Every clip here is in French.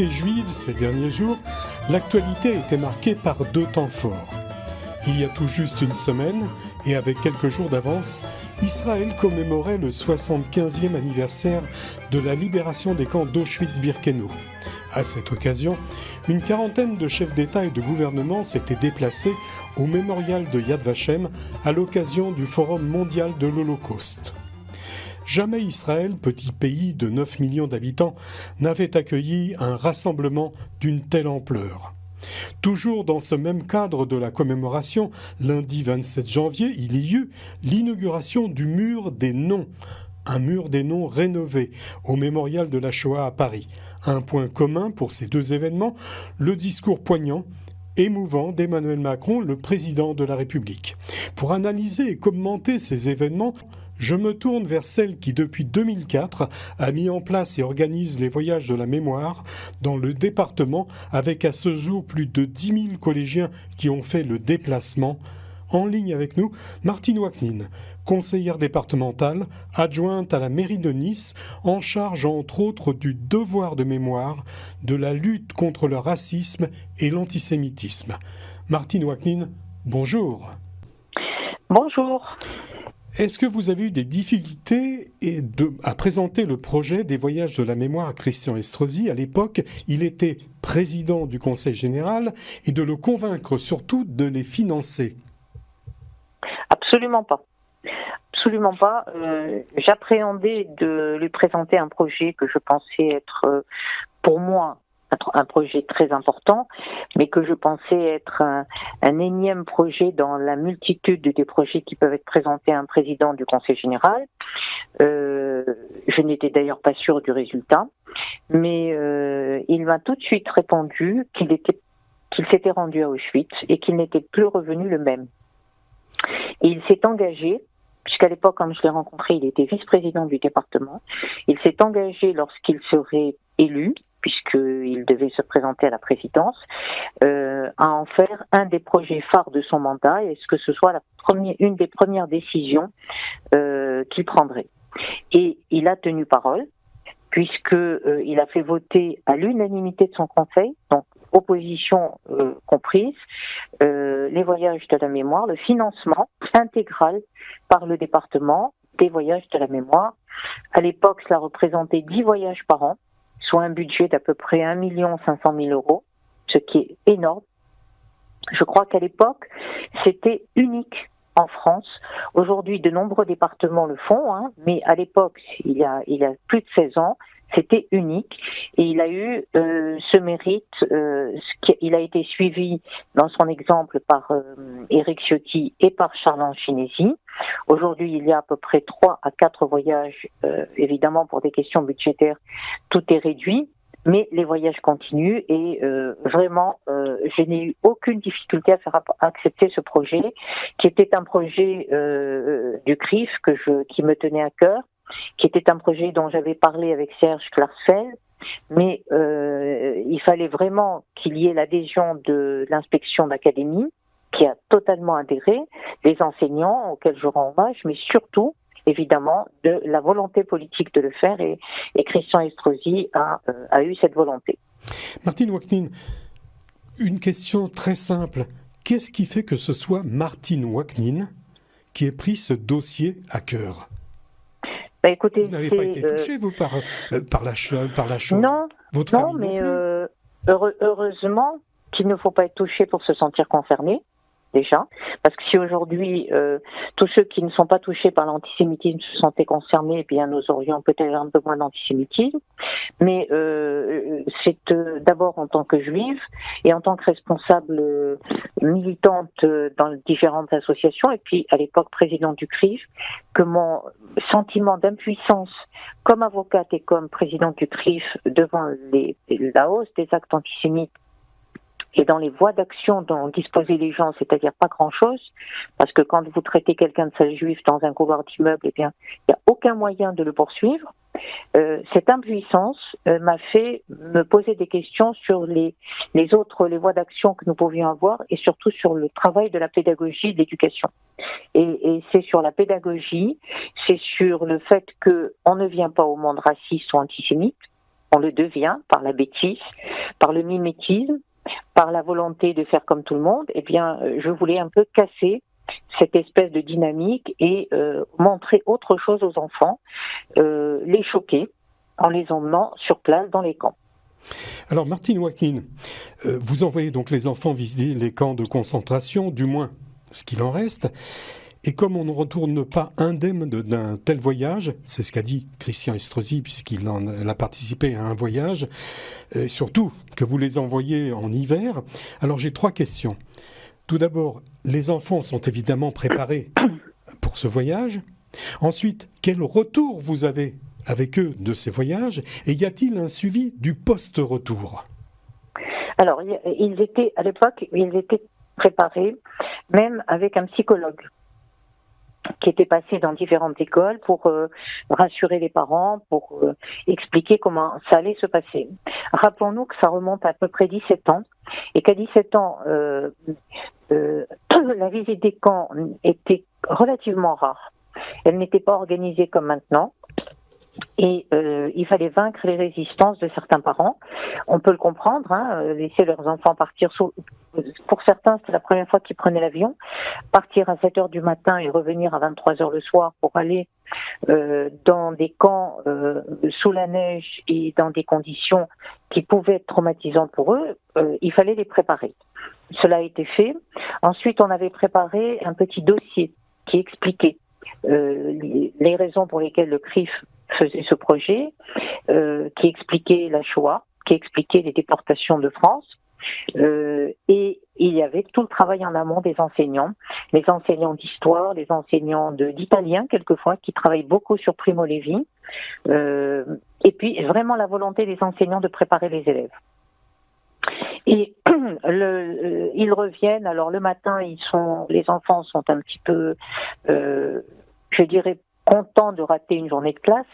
l'actualité juive ces derniers jours, l'actualité a été marquée par deux temps forts. Il y a tout juste une semaine, et avec quelques jours d'avance, Israël commémorait le 75e anniversaire de la libération des camps d'Auschwitz-Birkenau. À cette occasion, une quarantaine de chefs d'État et de gouvernement s'étaient déplacés au mémorial de Yad Vashem à l'occasion du Forum mondial de l'Holocauste. Jamais Israël, petit pays de 9 millions d'habitants, n'avait accueilli un rassemblement d'une telle ampleur. Toujours dans ce même cadre de la commémoration, lundi 27 janvier, il y eut l'inauguration du mur des noms, un mur des noms rénové au mémorial de la Shoah à Paris. Un point commun pour ces deux événements, le discours poignant, émouvant d'Emmanuel Macron, le président de la République. Pour analyser et commenter ces événements, je me tourne vers celle qui, depuis 2004, a mis en place et organise les voyages de la mémoire dans le département, avec à ce jour plus de 10 000 collégiens qui ont fait le déplacement. En ligne avec nous, Martine Waknin, conseillère départementale, adjointe à la mairie de Nice, en charge entre autres du devoir de mémoire, de la lutte contre le racisme et l'antisémitisme. Martine Waknin, bonjour. Bonjour. Est-ce que vous avez eu des difficultés à présenter le projet des voyages de la mémoire à Christian Estrosi? À l'époque, il était président du Conseil général, et de le convaincre surtout de les financer. Absolument pas. Absolument pas. J'appréhendais de lui présenter un projet que je pensais être, pour moi, un projet très important, mais que je pensais être un énième projet dans la multitude des projets qui peuvent être présentés à un président du Conseil général. Je n'étais d'ailleurs pas sûre du résultat, mais il m'a tout de suite répondu qu'il s'était rendu à Auschwitz et qu'il n'était plus revenu le même. Et il s'est engagé, puisqu'à l'époque, quand je l'ai rencontré, il était vice-président du département, il s'est engagé lorsqu'il serait élu, puisqu'il devait se présenter à la présidence, à en faire un des projets phares de son mandat, et ce que ce soit une des premières décisions qu'il prendrait. Et il a tenu parole, puisqu'il a fait voter à l'unanimité de son conseil, donc opposition comprise, les voyages de la mémoire, le financement intégral par le département des voyages de la mémoire. À l'époque, cela représentait 10 voyages par an, soit un budget d'à peu près 1 500 000 €, ce qui est énorme. Je crois qu'à l'époque, c'était unique en France. Aujourd'hui, de nombreux départements le font, mais à l'époque, il y a plus de 16 ans, c'était unique. Et il a eu ce mérite, il a été suivi dans son exemple par Éric Ciotti et par Charles Chinesi. Aujourd'hui, il y a à peu près 3 à 4 voyages. Évidemment, pour des questions budgétaires, tout est réduit, mais les voyages continuent et vraiment, je n'ai eu aucune difficulté à faire accepter ce projet, qui était un projet du CRIF qui me tenait à cœur, qui était un projet dont j'avais parlé avec Serge Klarsfeld, mais il fallait vraiment qu'il y ait l'adhésion de l'inspection d'académie, qui a totalement adhéré, des enseignants auxquels je rends hommage, mais surtout, évidemment, de la volonté politique de le faire, et Christian Estrosi a eu cette volonté. Martine Waknin, une question très simple. Qu'est-ce qui fait que ce soit Martine Waknin qui ait pris ce dossier à cœur? Écoutez, vous n'avez pas été touché, vous, par la Shoah? Non, votre famille mais non plus. Heureusement qu'il ne faut pas être touché pour se sentir concerné, déjà, parce que si aujourd'hui tous ceux qui ne sont pas touchés par l'antisémitisme se sentaient concernés, eh bien nous aurions peut-être un peu moins d'antisémitisme. Mais c'est d'abord en tant que juive et en tant que responsable militante dans différentes associations, et puis à l'époque présidente du CRIF, que mon sentiment d'impuissance comme avocate et comme présidente du CRIF devant la hausse des actes antisémites et dans les voies d'action dont disposaient les gens, c'est-à-dire pas grand-chose, parce que quand vous traitez quelqu'un de sale juif dans un couloir d'immeuble, eh bien, il n'y a aucun moyen de le poursuivre. Cette impuissance m'a fait me poser des questions sur les voies d'action que nous pouvions avoir, et surtout sur le travail de la pédagogie et de l'éducation. Et c'est sur la pédagogie, c'est sur le fait qu'on ne vient pas au monde raciste ou antisémite, On le devient par la bêtise, par le mimétisme, par la volonté de faire comme tout le monde. Eh bien, je voulais un peu casser cette espèce de dynamique et montrer autre chose aux enfants, les choquer en les emmenant sur place dans les camps. Alors Martine Wakin, vous envoyez donc les enfants visiter les camps de concentration, du moins ce qu'il en reste. Et comme on ne retourne pas indemne d'un tel voyage, c'est ce qu'a dit Christian Estrosi puisqu'il a participé à un voyage, et surtout que vous les envoyez en hiver, alors j'ai 3 questions. Tout d'abord, les enfants sont évidemment préparés pour ce voyage. Ensuite, quel retour vous avez avec eux de ces voyages? Et y a-t-il un suivi du post-retour? Alors, à l'époque, ils étaient préparés, même avec un psychologue qui était passé dans différentes écoles pour rassurer les parents, pour expliquer comment ça allait se passer. Rappelons-nous que ça remonte à peu près 17 ans, et qu'à 17 ans, la visite des camps était relativement rare. Elle n'était pas organisée comme maintenant. Et il fallait vaincre les résistances de certains parents. On peut le comprendre, laisser leurs enfants partir. Pour certains, c'était la première fois qu'ils prenaient l'avion. Partir à 7 heures du matin et revenir à 23 heures le soir pour aller dans des camps sous la neige et dans des conditions qui pouvaient être traumatisantes pour eux, il fallait les préparer. Cela a été fait. Ensuite, on avait préparé un petit dossier qui expliquait les raisons pour lesquelles le CRIF faisait ce projet, qui expliquait la Shoah, qui expliquait les déportations de France, et il y avait tout le travail en amont des enseignants, les enseignants d'histoire, les enseignants d'italien quelquefois, qui travaillent beaucoup sur Primo Levi, et puis vraiment la volonté des enseignants de préparer les élèves. Et ils reviennent, alors le matin, les enfants sont un petit peu, je dirais, contents de rater une journée de classe.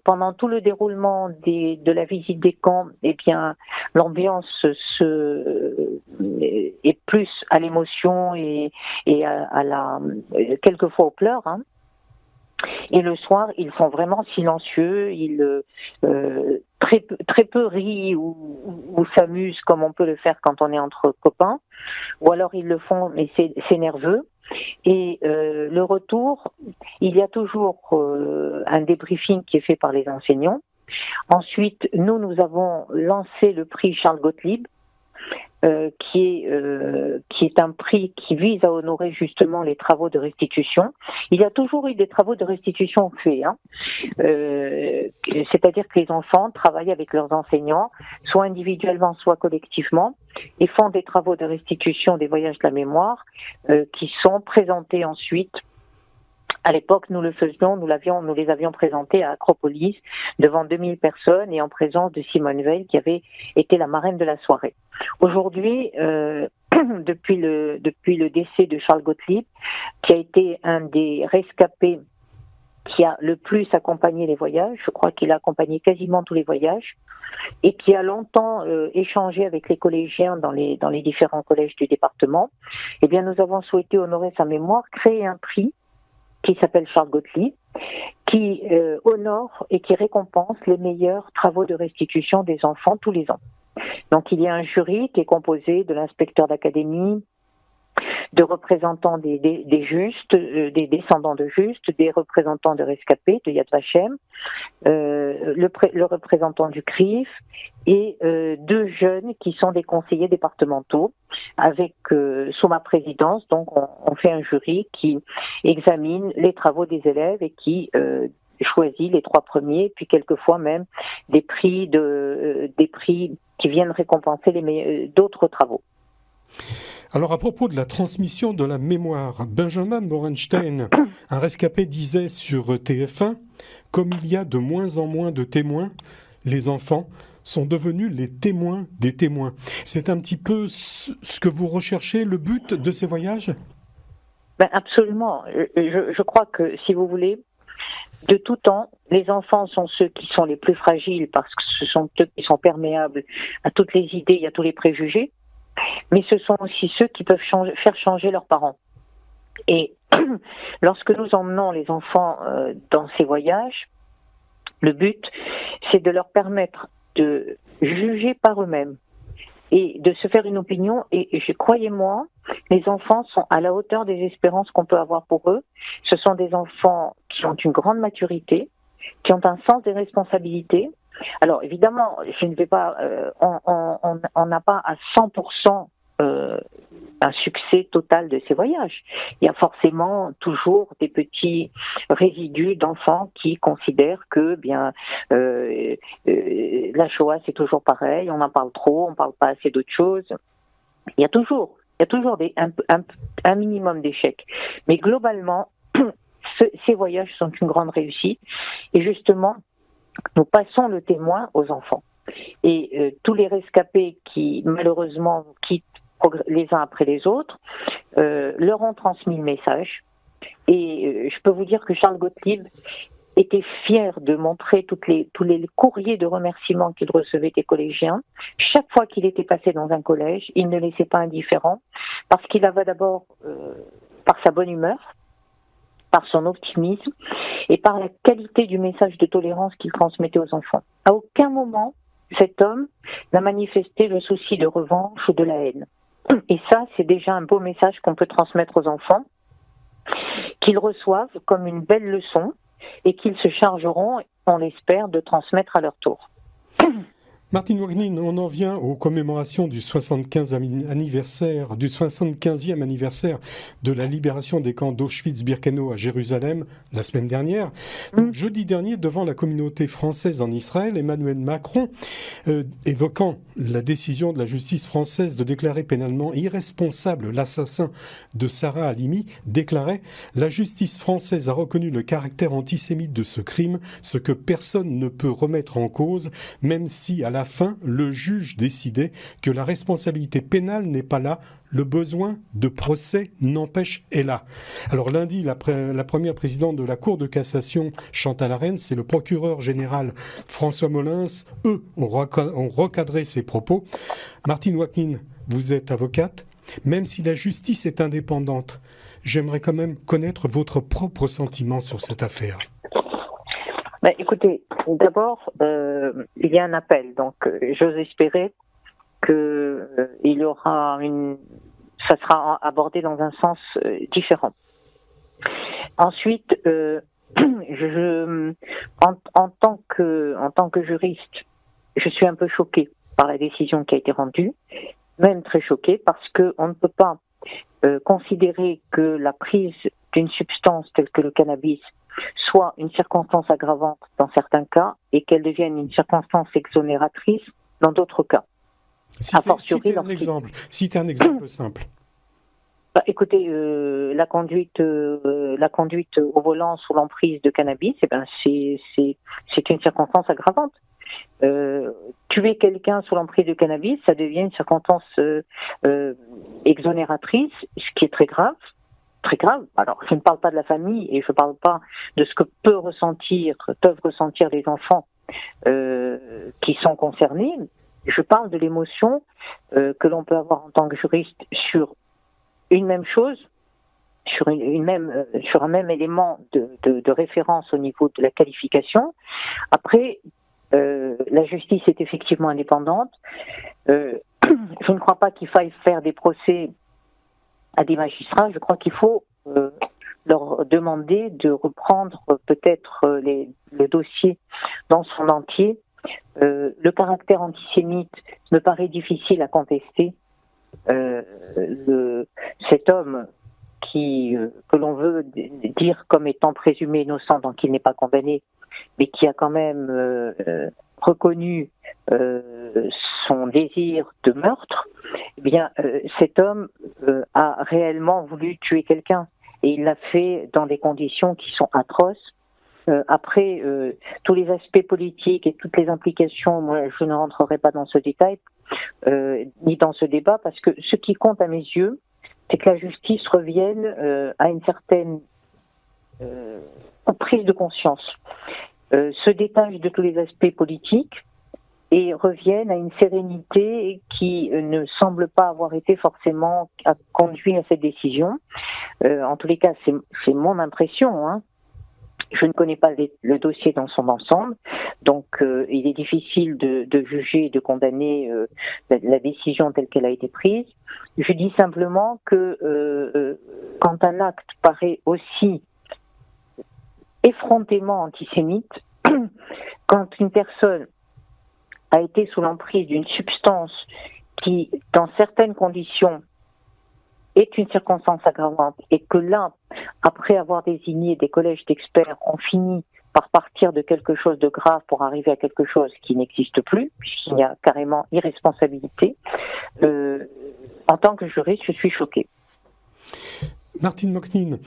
Pendant tout le déroulement de la visite des camps, eh bien, l'ambiance est plus à l'émotion et quelquefois aux pleurs. Et le soir, ils sont vraiment silencieux, ils très peu rient ou s'amusent comme on peut le faire quand on est entre copains, ou alors ils le font, mais c'est nerveux. Et le retour, il y a toujours un débriefing qui est fait par les enseignants. Ensuite, nous avons lancé le prix Charles Gottlieb, qui est un prix qui vise à honorer justement les travaux de restitution. Il y a toujours eu des travaux de restitution faits, c'est-à-dire que les enfants travaillent avec leurs enseignants, soit individuellement, soit collectivement, et font des travaux de restitution des voyages de la mémoire qui sont présentés ensuite. À l'époque, nous le faisions, nous les avions présentés à Acropolis devant 2000 personnes et en présence de Simone Veil qui avait été la marraine de la soirée. Aujourd'hui, depuis le décès de Charles Gottlieb, qui a été un des rescapés qui a le plus accompagné les voyages, je crois qu'il a accompagné quasiment tous les voyages, et qui a longtemps échangé avec les collégiens dans les différents collèges du département, eh bien nous avons souhaité honorer sa mémoire, créer un prix qui s'appelle Charles Gottlieb, qui honore et qui récompense les meilleurs travaux de restitution des enfants tous les ans. Donc il y a un jury qui est composé de l'inspecteur d'académie, de représentants des justes, des descendants de justes, des représentants de rescapés de Yad Vashem, le représentant du CRIF et 2 jeunes qui sont des conseillers départementaux avec sous ma présidence. Donc on fait un jury qui examine les travaux des élèves et qui choisit les 3 premiers, puis quelquefois même des prix qui viennent récompenser d'autres travaux. Alors à propos de la transmission de la mémoire, Benjamin Borenstein, un rescapé, disait sur TF1, comme il y a de moins en moins de témoins, les enfants sont devenus les témoins des témoins. C'est un petit peu ce que vous recherchez, le but de ces voyages ? Absolument. Je crois que, si vous voulez, de tout temps, les enfants sont ceux qui sont les plus fragiles parce que ce sont eux qui sont perméables à toutes les idées et à tous les préjugés. Mais ce sont aussi ceux qui peuvent faire changer leurs parents. Et lorsque nous emmenons les enfants dans ces voyages, Le but, c'est de leur permettre de juger par eux-mêmes et de se faire une opinion. Et croyez-moi, les enfants sont à la hauteur des espérances qu'on peut avoir pour eux. Ce sont des enfants qui ont une grande maturité, qui ont un sens des responsabilités. Alors évidemment, je ne vais pas, on n'a pas à 100% un succès total de ces voyages. Il y a forcément toujours des petits résidus d'enfants qui considèrent que la Shoah c'est toujours pareil, on en parle trop, on parle pas assez d'autres choses. Il y a toujours un minimum d'échecs. Mais globalement, ces voyages sont une grande réussite et justement, nous passons le témoin aux enfants. Et tous les rescapés qui malheureusement quittent les uns après les autres, leur ont transmis le message. Et je peux vous dire que Charles Gottlieb était fier de montrer tous les courriers de remerciements qu'il recevait des collégiens. Chaque fois qu'il était passé dans un collège, il ne laissait pas indifférent, parce qu'il avait d'abord, par sa bonne humeur, par son optimisme et par la qualité du message de tolérance qu'il transmettait aux enfants. À aucun moment, cet homme n'a manifesté le souci de revanche ou de la haine. Et ça, c'est déjà un beau message qu'on peut transmettre aux enfants, qu'ils reçoivent comme une belle leçon et qu'ils se chargeront, on l'espère, de transmettre à leur tour. Martine Wagnin, on en vient aux commémorations du 75e anniversaire de la libération des camps d'Auschwitz-Birkenau à Jérusalem la semaine dernière. Donc, jeudi dernier, devant la communauté française en Israël, Emmanuel Macron, évoquant la décision de la justice française de déclarer pénalement irresponsable l'assassin de Sarah Halimi, déclarait « La justice française a reconnu le caractère antisémite de ce crime, ce que personne ne peut remettre en cause, même si à la fin, le juge décidait que la responsabilité pénale n'est pas là, le besoin de procès n'empêche est là. » Alors lundi, la première présidente de la Cour de cassation, Chantal Arens, et le procureur général François Molins, eux, ont recadré ces propos. Martine Wagnin, vous êtes avocate. Même si la justice est indépendante, j'aimerais quand même connaître votre propre sentiment sur cette affaire. Écoutez, d'abord, il y a un appel, donc j'ose espérer que il y aura ça sera abordé dans un sens différent. Ensuite, en tant que juriste, je suis un peu choquée par la décision qui a été rendue, même très choquée, parce que on ne peut pas considérer que la prise d'une substance telle que le cannabis soit une circonstance aggravante dans certains cas et qu'elle devienne une circonstance exonératrice dans d'autres cas. Citez un exemple simple. Écoutez, la conduite au volant sous l'emprise de cannabis, c'est une circonstance aggravante. Tuer quelqu'un sous l'emprise de cannabis, ça devient une circonstance exonératrice, ce qui est très grave. Très grave. Alors, je ne parle pas de la famille et je ne parle pas de ce que peuvent ressentir les enfants qui sont concernés. Je parle de l'émotion que l'on peut avoir en tant que juriste sur une même chose, sur un même élément de référence au niveau de la qualification. Après, la justice est effectivement indépendante. Je ne crois pas qu'il faille faire des procès à des magistrats. Je crois qu'il faut leur demander de reprendre peut-être le dossier dans son entier. Le caractère antisémite me paraît difficile à contester. Cet homme que l'on veut dire comme étant présumé innocent, donc il n'est pas condamné, mais qui a quand même reconnu son désir de meurtre, eh bien, cet homme a réellement voulu tuer quelqu'un et il l'a fait dans des conditions qui sont atroces. Après, tous les aspects politiques et toutes les implications, moi, je ne rentrerai pas dans ce détail ni dans ce débat, parce que ce qui compte à mes yeux, c'est que la justice revienne à une certaine prise de conscience, se détache de tous les aspects politiques et revienne à une sérénité qui ne semble pas avoir été forcément conduit à cette décision. En tous les cas, c'est mon impression, hein. Je ne connais pas le dossier dans son ensemble, donc il est difficile de juger et de condamner la décision telle qu'elle a été prise. Je dis simplement que quand un acte paraît aussi effrontément antisémite, quand une personne a été sous l'emprise d'une substance qui, dans certaines conditions, est une circonstance aggravante, et que là, après avoir désigné des collèges d'experts, on finit par partir de quelque chose de grave pour arriver à quelque chose qui n'existe plus, puisqu'il y a carrément irresponsabilité, en tant que juriste, je suis choquée. Martine Mocnin,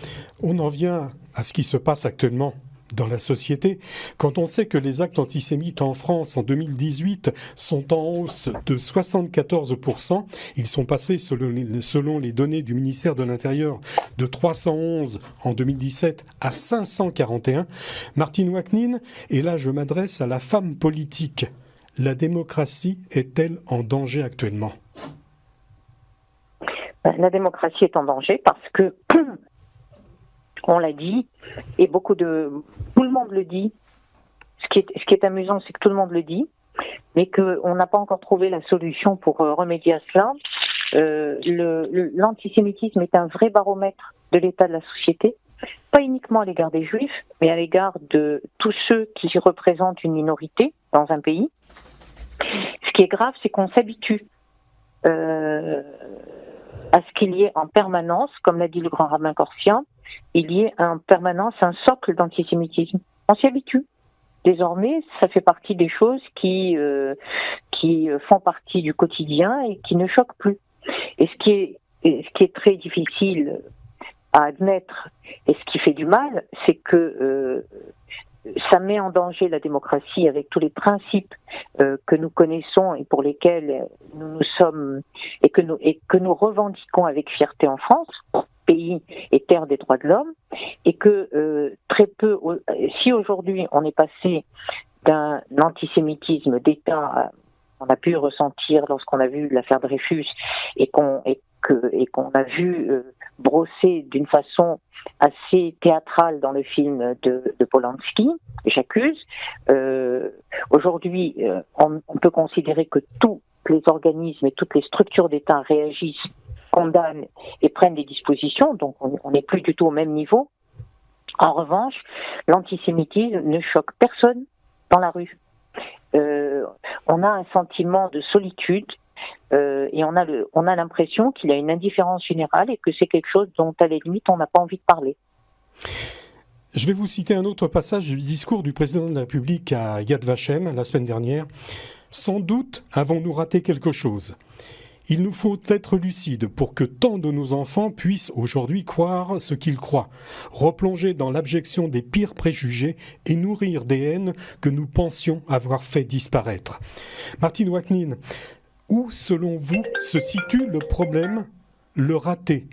on en vient à ce qui se passe actuellement dans la société, quand on sait que les actes antisémites en France en 2018 sont en hausse de 74%, ils sont passés, selon les données du ministère de l'Intérieur, de 311 en 2017 à 541. Martine Mocnin, et là je m'adresse à la femme politique, la démocratie est-elle en danger actuellement ? La démocratie est en danger parce que on l'a dit, et tout le monde le dit. Ce qui est amusant, c'est que tout le monde le dit, mais qu'on n'a pas encore trouvé la solution pour remédier à cela. L'antisémitisme est un vrai baromètre de l'état de la société, pas uniquement à l'égard des Juifs, mais à l'égard de tous ceux qui représentent une minorité dans un pays. Ce qui est grave, c'est qu'on s'habitue à ce qu'il y ait en permanence, comme l'a dit le grand rabbin Korsia, il y ait en permanence un socle d'antisémitisme. On s'y habitue. Désormais, ça fait partie des choses qui font partie du quotidien et qui ne choquent plus. Et ce qui est très difficile à admettre et ce qui fait du mal, c'est que ça met en danger la démocratie avec tous les principes que nous connaissons et pour lesquels nous sommes et que nous revendiquons avec fierté en France, pays et terre des droits de l'homme, et que très peu, si aujourd'hui on est passé d'un antisémitisme d'État, on a pu ressentir lorsqu'on a vu l'affaire Dreyfus et qu'on a vu brosser d'une façon assez théâtrale dans le film de Polanski, J'accuse. Aujourd'hui, on peut considérer que tous les organismes et toutes les structures d'État réagissent, condamnent et prennent des dispositions, donc on n'est plus du tout au même niveau. En revanche, l'antisémitisme ne choque personne dans la rue. On a un sentiment de solitude et on a l'impression qu'il y a une indifférence générale et que c'est quelque chose dont, à la limite, on n'a pas envie de parler. Je vais vous citer un autre passage du discours du président de la République à Yad Vashem la semaine dernière. « Sans doute avons-nous raté quelque chose. Il nous faut être lucides pour que tant de nos enfants puissent aujourd'hui croire ce qu'ils croient, replonger dans l'abjection des pires préjugés et nourrir des haines que nous pensions avoir fait disparaître. » Martine Mocnin, où, selon vous, se situe le problème, le raté ?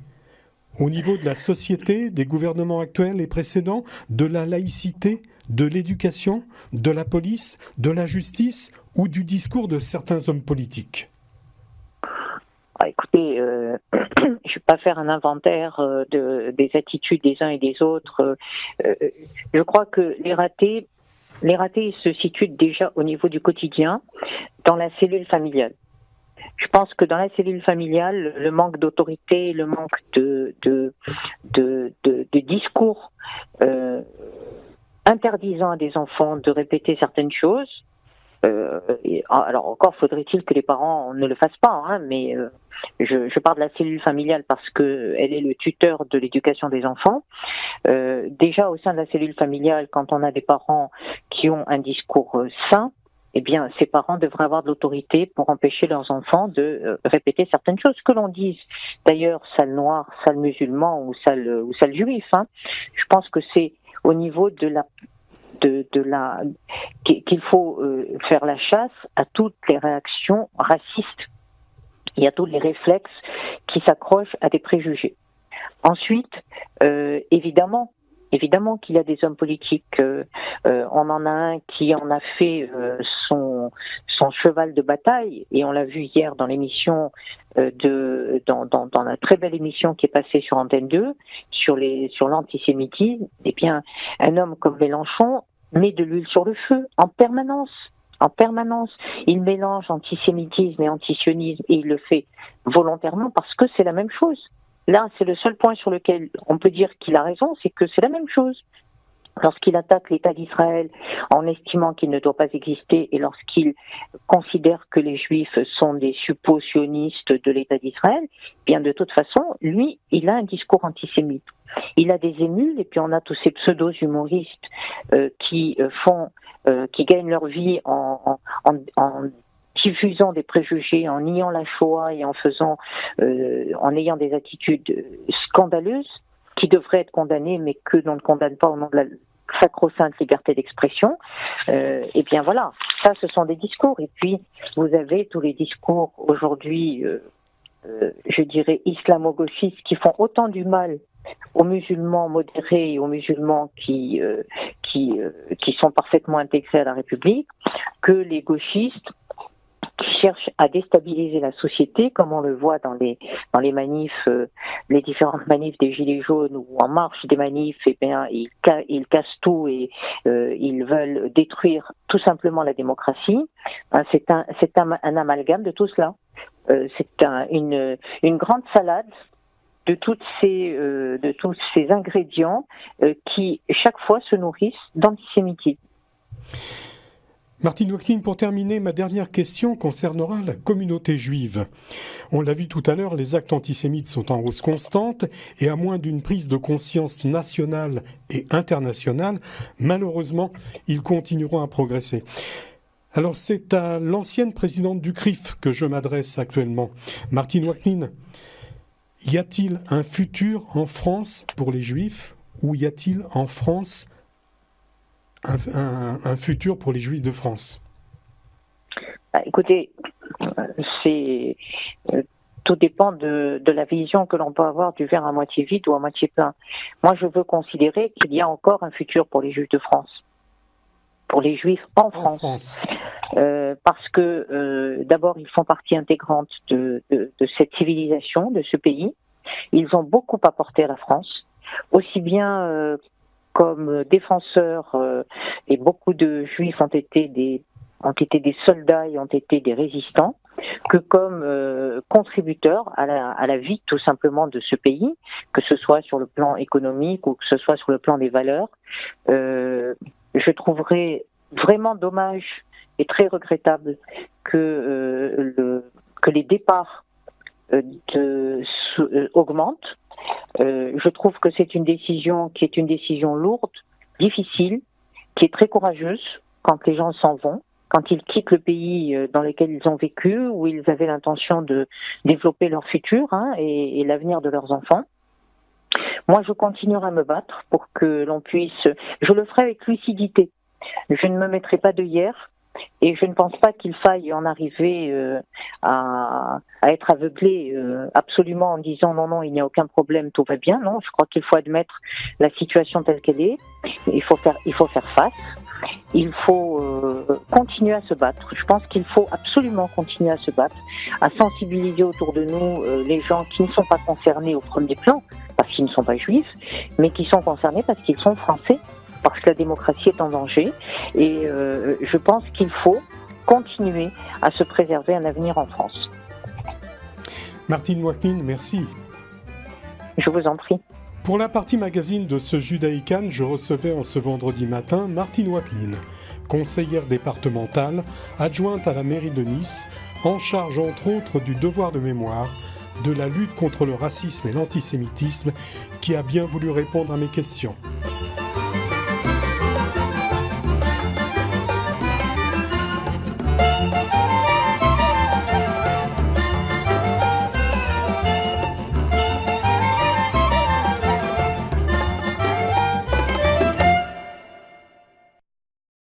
Au niveau de la société, des gouvernements actuels et précédents, de la laïcité, de l'éducation, de la police, de la justice ou du discours de certains hommes politiques ? Écoutez, je ne vais pas faire un inventaire des attitudes des uns et des autres. Je crois que les ratés se situent déjà au niveau du quotidien, dans la cellule familiale. Je pense que dans la cellule familiale, le manque d'autorité, le manque de discours interdisant à des enfants de répéter certaines choses. Alors encore faudrait-il que les parents ne le fassent pas, hein, mais je parle de la cellule familiale parce que elle est le tuteur de l'éducation des enfants. Déjà au sein de la cellule familiale, quand on a des parents qui ont un discours sain, eh bien, ces parents devraient avoir de l'autorité pour empêcher leurs enfants de répéter certaines choses. Que l'on dise, d'ailleurs, sale noir, sale musulman ou sale juif. Hein. Je pense que c'est au niveau de la qu'il faut faire la chasse à toutes les réactions racistes et à tous les réflexes qui s'accrochent à des préjugés. Ensuite, évidemment qu'il y a des hommes politiques. On en a un qui en a fait son son cheval de bataille, et on l'a vu hier dans l'émission dans la très belle émission qui est passée sur Antenne 2 sur l'antisémitisme. Eh bien, un homme comme Mélenchon met de l'huile sur le feu en permanence. En permanence, il mélange antisémitisme et antisionisme, et il le fait volontairement parce que c'est la même chose. Là, c'est le seul point sur lequel on peut dire qu'il a raison, c'est que c'est la même chose. Lorsqu'il attaque l'État d'Israël en estimant qu'il ne doit pas exister, et lorsqu'il considère que les Juifs sont des suppôts sionistes de l'État d'Israël, bien de toute façon, lui, il a un discours antisémite. Il a des émules, et puis on a tous ces pseudo-humoristes qui gagnent leur vie en diffusant des préjugés, en niant la Shoah et en ayant des attitudes scandaleuses qui devraient être condamnées, mais que l'on ne condamne pas au nom de la sacro-sainte liberté d'expression. Et bien voilà, ça ce sont des discours. Et puis vous avez tous les discours aujourd'hui, je dirais islamo-gauchistes, qui font autant du mal aux musulmans modérés et aux musulmans qui sont parfaitement intégrés à la République, que les gauchistes qui cherchent à déstabiliser la société, comme on le voit dans les manifs, les différentes manifs des Gilets jaunes, ou en marche des manifs, eh bien, ils cassent tout et ils veulent détruire tout simplement la démocratie. C'est un amalgame de tout cela. C'est une grande salade de tous ces ingrédients qui chaque fois se nourrissent d'antisémitisme. Martine Wacklin, pour terminer, ma dernière question concernera la communauté juive. On l'a vu tout à l'heure, les actes antisémites sont en hausse constante, et à moins d'une prise de conscience nationale et internationale, malheureusement, ils continueront à progresser. Alors c'est à l'ancienne présidente du CRIF que je m'adresse actuellement. Martine Wacklin, y a-t-il un futur en France pour les Juifs, ou y a-t-il en France un futur pour les Juifs de France? Écoutez, tout dépend de la vision que l'on peut avoir du verre à moitié vide ou à moitié plein. Moi, je veux considérer qu'il y a encore un futur pour les Juifs de France, pour les Juifs en France. Parce que d'abord, ils font partie intégrante de cette civilisation, de ce pays. Ils ont beaucoup apporté à la France, aussi bien comme défenseurs, et beaucoup de Juifs ont été des soldats et ont été des résistants, que comme contributeurs à la vie tout simplement de ce pays, que ce soit sur le plan économique ou que ce soit sur le plan des valeurs. Je trouverais vraiment dommage et très regrettable que les départs augmentent. Je trouve que c'est une décision qui est une décision lourde, difficile, qui est très courageuse quand les gens s'en vont, quand ils quittent le pays dans lequel ils ont vécu, où ils avaient l'intention de développer leur futur et l'avenir de leurs enfants. Moi, je continuerai à me battre pour que l'on puisse... Je le ferai avec lucidité. Je ne me mettrai pas d'œillères. Et je ne pense pas qu'il faille en arriver à être aveuglé absolument en disant non, il n'y a aucun problème, tout va bien. Non, je crois qu'il faut admettre la situation telle qu'elle est. Il faut faire face. Il faut continuer à se battre. Je pense qu'il faut absolument continuer à se battre, à sensibiliser autour de nous les gens qui ne sont pas concernés au premier plan, parce qu'ils ne sont pas juifs, mais qui sont concernés parce qu'ils sont français, parce que la démocratie est en danger. Et je pense qu'il faut continuer à se préserver un avenir en France. Martine Wacklin, merci. Je vous en prie. Pour la partie magazine de ce Judaïcan, je recevais en ce vendredi matin Martine Wacklin, conseillère départementale, adjointe à la mairie de Nice, en charge entre autres du devoir de mémoire, de la lutte contre le racisme et l'antisémitisme, qui a bien voulu répondre à mes questions.